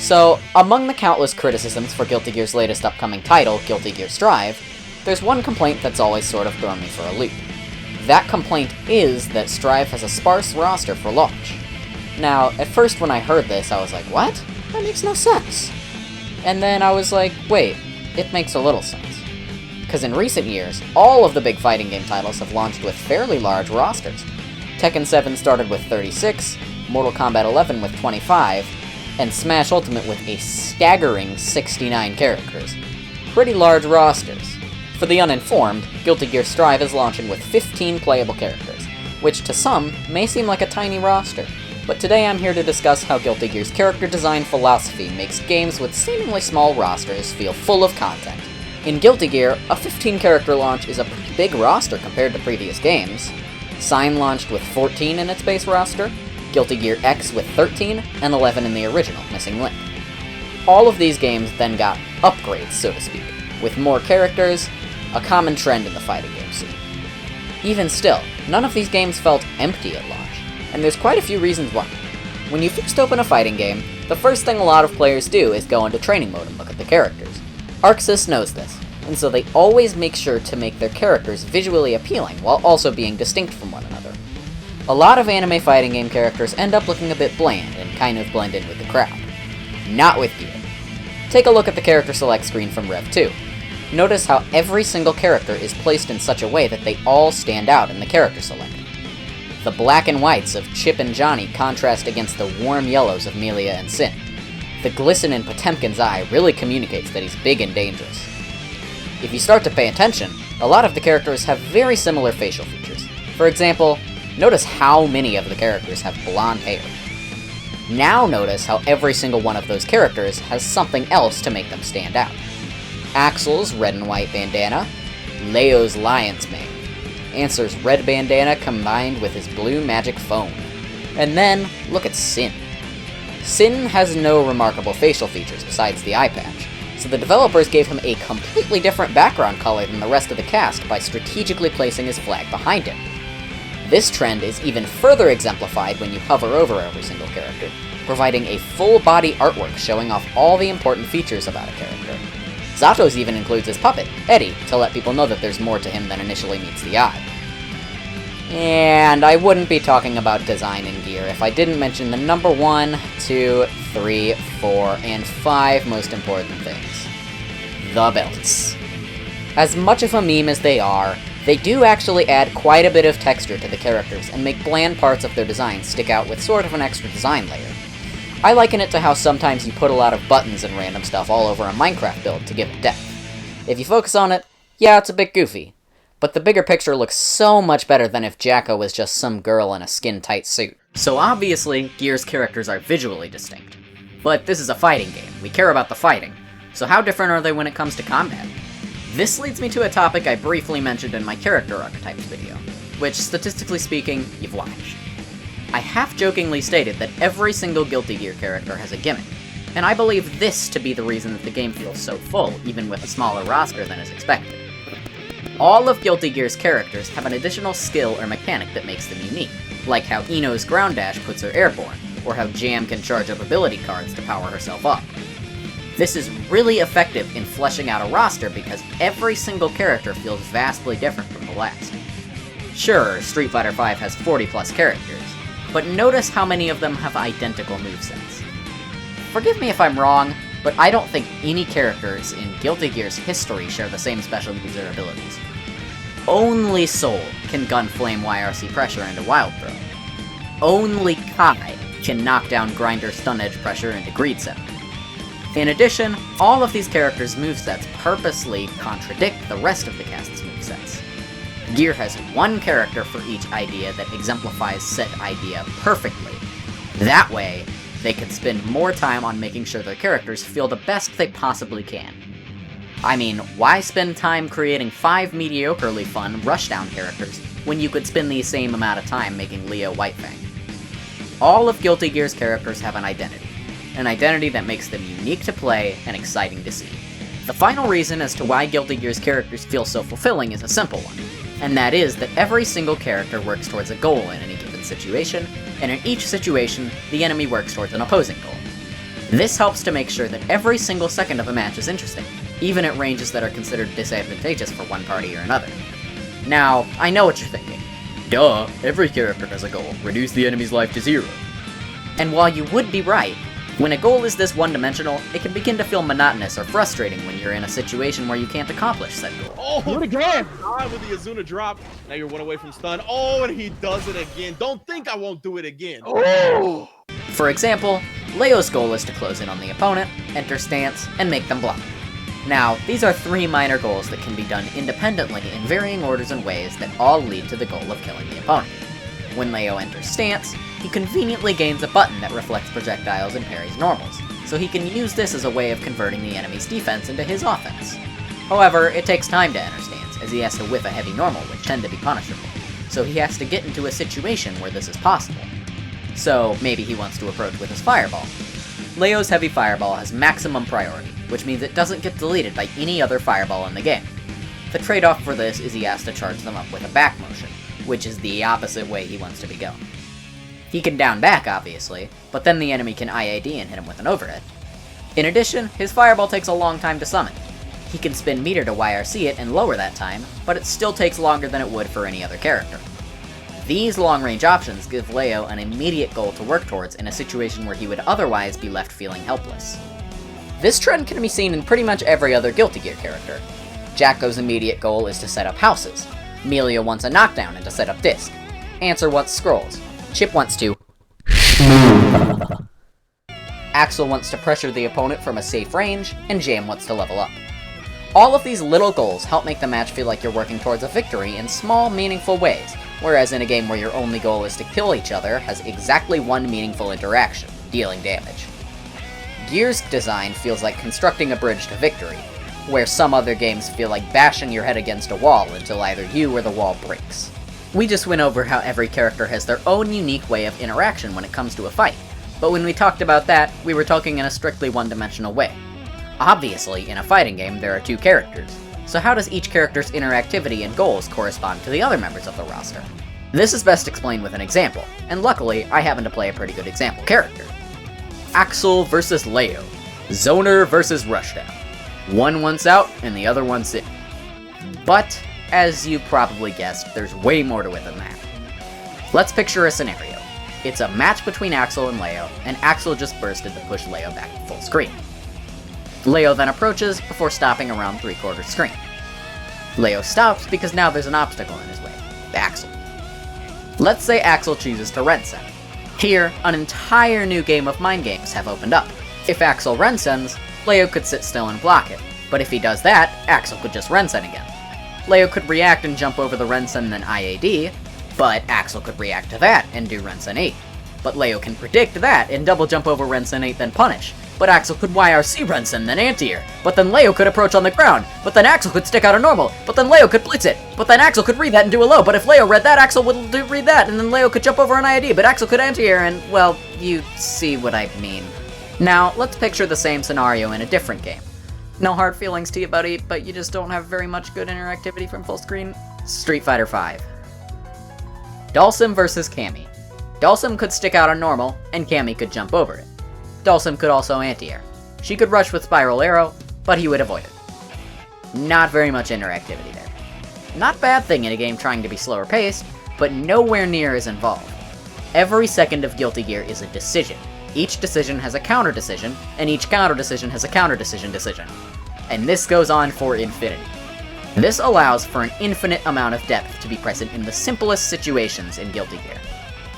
So, among the countless criticisms for Guilty Gear's latest upcoming title, Guilty Gear Strive, there's one complaint that's always sort of thrown me for a loop. That complaint is that Strive has a sparse roster for launch. Now, at first when I heard this, I was like, what? That makes no sense. And then I was like, wait, it makes a little sense. Because in recent years, all of the big fighting game titles have launched with fairly large rosters. Tekken 7 started with 36, Mortal Kombat 11 with 25, and Smash Ultimate with a staggering 69 characters. Pretty large rosters. For the uninformed, Guilty Gear Strive is launching with 15 playable characters, which to some may seem like a tiny roster, but today I'm here to discuss how Guilty Gear's character design philosophy makes games with seemingly small rosters feel full of content. In Guilty Gear, a 15-character launch is a pretty big roster compared to previous games. Sign launched with 14 in its base roster, Guilty Gear X with 13, and 11 in the original, missing Link. All of these games then got upgrades, so to speak, with more characters, a common trend in the fighting game scene. Even still, none of these games felt empty at launch, and there's quite a few reasons why. When you first open a fighting game, the first thing a lot of players do is go into training mode and look at the characters. ArcSys knows this, and so they always make sure to make their characters visually appealing while also being distinct from one another. A lot of anime fighting game characters end up looking a bit bland and kind of blend in with the crowd. Not with Gear. Take a look at the character select screen from Rev 2. Notice how every single character is placed in such a way that they all stand out in the character select. The black and whites of Chip and Johnny contrast against the warm yellows of Melia and Sin. The glisten in Potemkin's eye really communicates that he's big and dangerous. If you start to pay attention, a lot of the characters have very similar facial features. For example, notice how many of the characters have blonde hair. Now notice how every single one of those characters has something else to make them stand out. Axel's red and white bandana, Leo's lion's mane, Answer's red bandana combined with his blue magic phone. And then, look at Sin. Sin has no remarkable facial features besides the eye patch, so the developers gave him a completely different background color than the rest of the cast by strategically placing his flag behind him. This trend is even further exemplified when you hover over every single character, providing a full-body artwork showing off all the important features about a character. Zato's even includes his puppet, Eddie, to let people know that there's more to him than initially meets the eye. And I wouldn't be talking about design in Gear if I didn't mention the number 1, 2, 3, 4, and 5 most important things. The belts. As much of a meme as they are, they do actually add quite a bit of texture to the characters and make bland parts of their design stick out with sort of an extra design layer. I liken it to how sometimes you put a lot of buttons and random stuff all over a Minecraft build to give it depth. If you focus on it, yeah, it's a bit goofy. But the bigger picture looks so much better than if Jacko was just some girl in a skin-tight suit. So obviously, Gear's characters are visually distinct. But this is a fighting game. We care about the fighting. So how different are they when it comes to combat? This leads me to a topic I briefly mentioned in my character archetypes video, which, statistically speaking, you've watched. I half-jokingly stated that every single Guilty Gear character has a gimmick, and I believe this to be the reason that the game feels so full, even with a smaller roster than is expected. All of Guilty Gear's characters have an additional skill or mechanic that makes them unique, like how Ino's ground dash puts her airborne, or how Jam can charge up ability cards to power herself up. This is really effective in fleshing out a roster because every single character feels vastly different from the last. Sure, Street Fighter V has 40 plus characters, but notice how many of them have identical movesets. Forgive me if I'm wrong, but I don't think any characters in Guilty Gear's history share the same special moves or abilities. Only Soul can gun Flame YRC Pressure into Wild Throw. Only Kai can knock down Grinder Stun Edge Pressure into Greed Scepter. In addition, all of these characters' movesets purposely contradict the rest of the cast's movesets. Gear has one character for each idea that exemplifies said idea perfectly. That way, they can spend more time on making sure their characters feel the best they possibly can. I mean, why spend time creating 5 mediocrely fun Rushdown characters when you could spend the same amount of time making Leo Whitefang? All of Guilty Gear's characters have an identity that makes them unique to play and exciting to see. The final reason as to why Guilty Gear's characters feel so fulfilling is a simple one, and that is that every single character works towards a goal in any given situation, and in each situation, the enemy works towards an opposing goal. This helps to make sure that every single second of a match is interesting, even at ranges that are considered disadvantageous for one party or another. Now, I know what you're thinking. Duh, every character has a goal, reduce the enemy's life to 0. And while you would be right, when a goal is this one-dimensional, it can begin to feel monotonous or frustrating when you're in a situation where you can't accomplish said goal. Oh, do it again! With the Azuna drop, now you're 1 away from stun. Oh, and he does it again. Don't think I won't do it again. Oh! For example, Leo's goal is to close in on the opponent, enter stance, and make them block. Now, these are 3 minor goals that can be done independently in varying orders and ways that all lead to the goal of killing the opponent. When Leo enters stance, he conveniently gains a button that reflects projectiles and parries normals, so he can use this as a way of converting the enemy's defense into his offense. However, it takes time to enter stance, as he has to whiff a heavy normal, which tend to be punishable, so he has to get into a situation where this is possible. So, maybe he wants to approach with his fireball. Leo's heavy fireball has maximum priority, which means it doesn't get deleted by any other fireball in the game. The trade-off for this is he has to charge them up with a back motion, which is the opposite way he wants to be going. He can down back, obviously, but then the enemy can IAD and hit him with an overhead. In addition, his fireball takes a long time to summon. He can spin meter to YRC it and lower that time, but it still takes longer than it would for any other character. These long-range options give Leo an immediate goal to work towards in a situation where he would otherwise be left feeling helpless. This trend can be seen in pretty much every other Guilty Gear character. Jacko's immediate goal is to set up houses. Melia wants a knockdown and to set up disc. Answer wants scrolls. Chip wants to Axel wants to pressure the opponent from a safe range, and Jam wants to level up. All of these little goals help make the match feel like you're working towards a victory in small, meaningful ways, whereas in a game where your only goal is to kill each other has exactly one meaningful interaction, dealing damage. Gears design feels like constructing a bridge to victory, where some other games feel like bashing your head against a wall until either you or the wall breaks. We just went over how every character has their own unique way of interaction when it comes to a fight, but when we talked about that, we were talking in a strictly one-dimensional way. Obviously, in a fighting game, there are 2 characters, so how does each character's interactivity and goals correspond to the other members of the roster? This is best explained with an example, and luckily, I happen to play a pretty good example character. Axel versus Leo. Zoner versus Rushdown. One wants out, and the other wants in. But, as you probably guessed, there's way more to it than that. Let's picture a scenario. It's a match between Axel and Leo, and Axel just bursted to push Leo back to full screen. Leo then approaches before stopping around 3/4 screen. Leo stops because now there's an obstacle in his way, Axel. Let's say Axel chooses to Rensen. Here, an entire new game of mind games have opened up. If Axel Rensens, Leo could sit still and block it, but if he does that, Axel could just Rensen again. Leo could react and jump over the Rensen then IAD, but Axel could react to that and do Rensen 8. But Leo can predict that and double jump over Rensen 8 then punish. But Axel could YRC Rensen then anti-air. But then Leo could approach on the ground. But then Axel could stick out a normal. But then Leo could blitz it. But then Axel could read that and do a low. But if Leo read that, Axel would read that. And then Leo could jump over an IAD. But Axel could anti-air and, well, you see what I mean. Now, let's picture the same scenario in a different game. No hard feelings to you, buddy, but you just don't have very much good interactivity from full screen? Street Fighter V. Dhalsim versus Cammy. Dhalsim could stick out on normal, and Cammy could jump over it. Dhalsim could also anti-air. She could rush with Spiral Arrow, but he would avoid it. Not very much interactivity there. Not a bad thing in a game trying to be slower paced, but nowhere near as involved. Every second of Guilty Gear is a decision. Each decision has a counter decision, and each counter decision has a counter decision. And this goes on for infinity. This allows for an infinite amount of depth to be present in the simplest situations in Guilty Gear.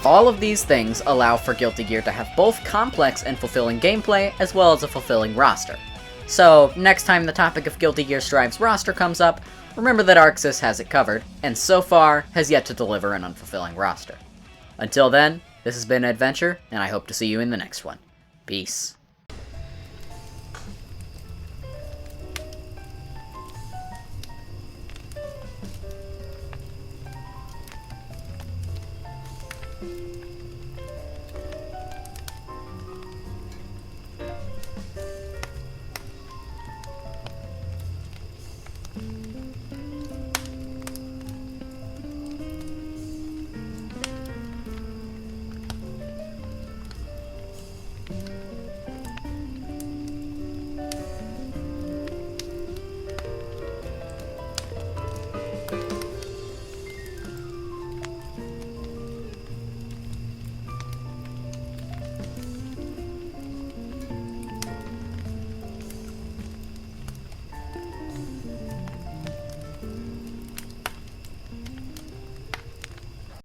All of these things allow for Guilty Gear to have both complex and fulfilling gameplay, as well as a fulfilling roster. So, next time the topic of Guilty Gear Strive's roster comes up, remember that Arxis has it covered, and so far has yet to deliver an unfulfilling roster. Until then, this has been Adventure, and I hope to see you in the next one. Peace.